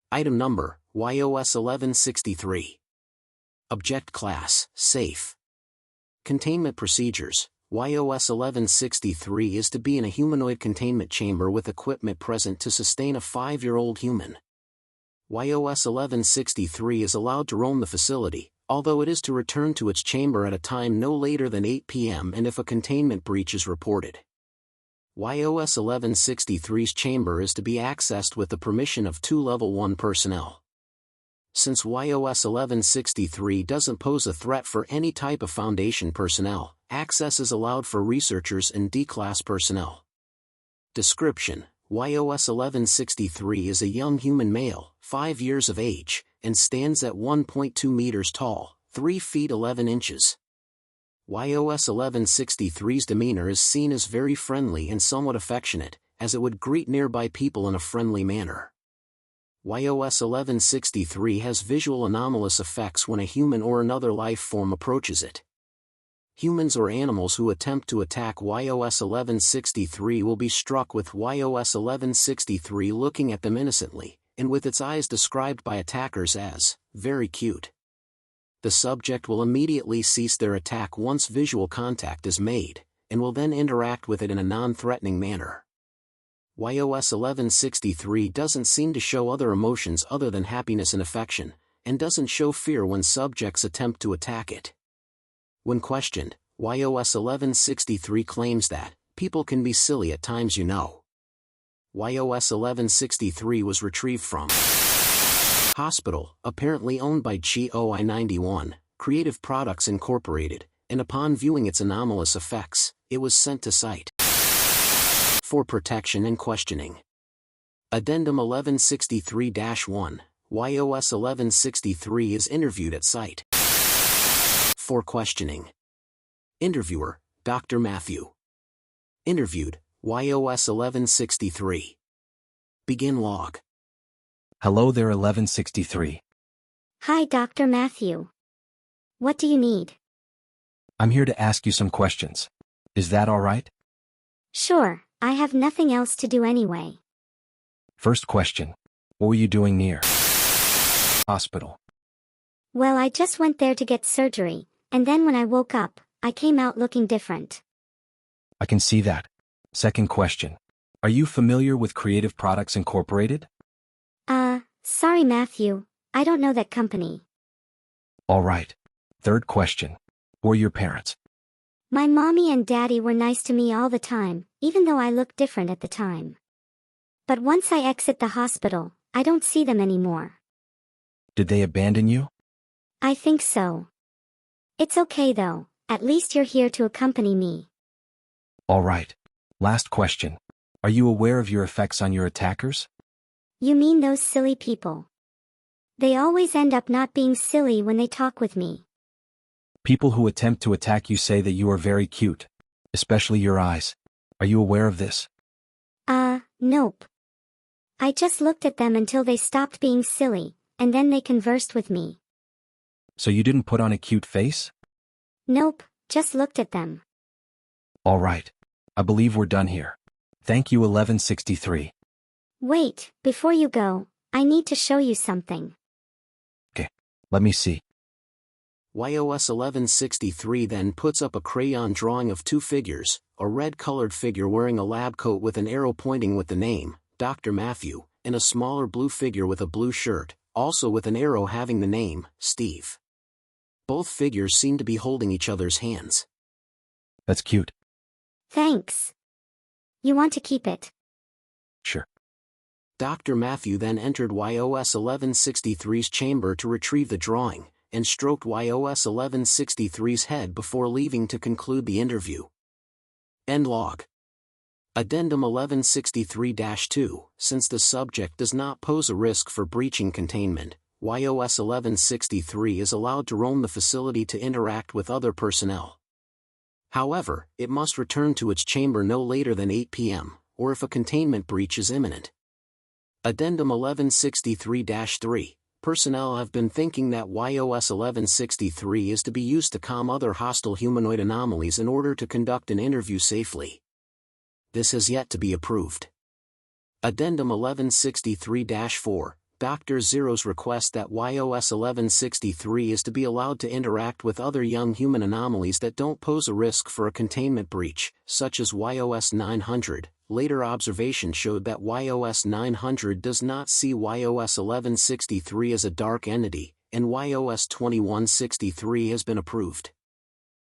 Item Number, YOS-1163. Object Class, Safe. Containment Procedures. YOS-1163 is to be in a humanoid containment chamber with equipment present to sustain a 5-year-old human. YOS-1163 is allowed to roam the facility, although it is to return to its chamber at a time no later than 8 p.m. and if a containment breach is reported. YOS-1163's chamber is to be accessed with the permission of 2 Level 1 personnel. Since YOS-1163 doesn't pose a threat for any type of Foundation personnel, access is allowed for researchers and D-Class personnel. Description: YOS-1163 is a young human male, 5 years of age, and stands at 1.2 meters tall, 3 feet 11 inches. YOS-1163's demeanor is seen as very friendly and somewhat affectionate, as it would greet nearby people in a friendly manner. YOS-1163 has visual anomalous effects when a human or another life form approaches it. Humans or animals who attempt to attack YOS-1163 will be struck with YOS-1163 looking at them innocently, and with its eyes described by attackers as very cute. The subject will immediately cease their attack once visual contact is made, and will then interact with it in a non-threatening manner. YOS-1163 doesn't seem to show other emotions other than happiness and affection, and doesn't show fear when subjects attempt to attack it. When questioned, YOS-1163 claims that, "People can be silly at times, you know." YOS-1163 was retrieved from hospital, apparently owned by YOS-91, Creative Products Incorporated, and upon viewing its anomalous effects, it was sent to site for protection and questioning. Addendum 1163-1, YOS-1163 is interviewed at site for questioning. Interviewer, Dr. Matthew. Interviewed, YOS-1163. Begin log. Hello there, 1163. Hi, Dr. Matthew. What do you need? I'm here to ask you some questions. Is that all right? Sure, I have nothing else to do anyway. First question. What were you doing near hospital? Well, I just went there to get surgery, and then when I woke up, I came out looking different. I can see that. Second question. Are you familiar with Creative Products Incorporated? Sorry Matthew, I don't know that company. All right. Third question. Who are your parents? My mommy and daddy were nice to me all the time, even though I looked different at the time. But once I exit the hospital, I don't see them anymore. Did they abandon you? I think so. It's okay though, at least you're here to accompany me. All right. Last question. Are you aware of your effects on your attackers? You mean those silly people? They always end up not being silly when they talk with me. People who attempt to attack you say that you are very cute, especially your eyes. Are you aware of this? Nope. I just looked at them until they stopped being silly, and then they conversed with me. So you didn't put on a cute face? Nope, just looked at them. All right. I believe we're done here. Thank you, 1163. Wait, before you go, I need to show you something. Okay, let me see. YOS-1163 then puts up a crayon drawing of 2 figures, a red-colored figure wearing a lab coat with an arrow pointing with the name, Dr. Matthew, and a smaller blue figure with a blue shirt, also with an arrow having the name, Steve. Both figures seem to be holding each other's hands. That's cute. Thanks. You want to keep it? Sure. Dr. Matthew then entered YOS-1163's chamber to retrieve the drawing, and stroked YOS-1163's head before leaving to conclude the interview. End log. Addendum 1163-2, since the subject does not pose a risk for breaching containment, YOS-1163 is allowed to roam the facility to interact with other personnel. However, it must return to its chamber no later than 8 p.m., or if a containment breach is imminent. Addendum 1163-3, personnel have been thinking that YOS-1163 is to be used to calm other hostile humanoid anomalies in order to conduct an interview safely. This has yet to be approved. Addendum 1163-4, Dr. Zero's request that YOS-1163 is to be allowed to interact with other young human anomalies that don't pose a risk for a containment breach, such as YOS-900. Later observation showed that YOS-900 does not see YOS-1163 as a dark entity, and YOS-2163 has been approved.